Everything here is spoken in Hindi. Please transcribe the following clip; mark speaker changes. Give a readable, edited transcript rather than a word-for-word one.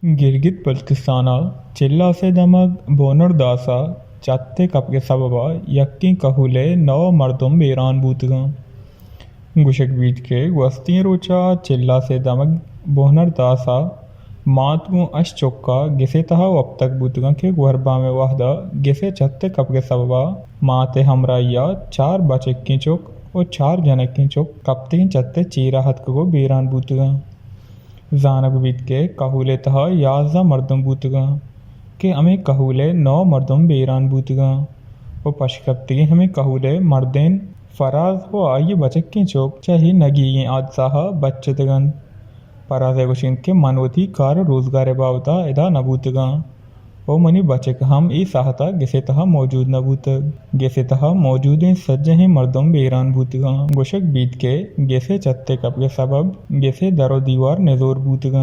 Speaker 1: गिरगित बल्तिस्ताना चिल्ला से दमग बोनर दासा चात्ते कपके सबबा यक्की कहूले नौ मर्दुम बेरान बूतगा गुशक बीट के वस्ती रोचा चिल्ला से दमग बोनर दासा मातगु अश चौक्का गिसे तहा अब तक बूतगा के गुहरबा में वाहदा गिसे चत्ते कपके सबबा माते हमराइया चार बचक की चौक और चार जनक की चौक कपते चत्ते चीरा हथ को बेरान बूतगा जानब बीत के कहूले तहा याजा मर्दम बूतगा के हमें कहूले नौ मर्दम बेरान बूतगा वो पशकप्ती हमें कहूले मर्देन फराज हो आइए बचक की चौक चाहे नगी आज साहा बच्चतगन पराजे गुशिन के मनोती कार रोजगार बावता इदा नबूतगा ओ मनी बचक हम ई साहता गिसे तहा मौजूद नबूतग गिसे तहा मौजूद सज्ज हैं मर्दम बेरान बूतगा गुशक बीत के गिसे चत्ते कप के सबब गिसे दरो दीवार नजोर बूतगा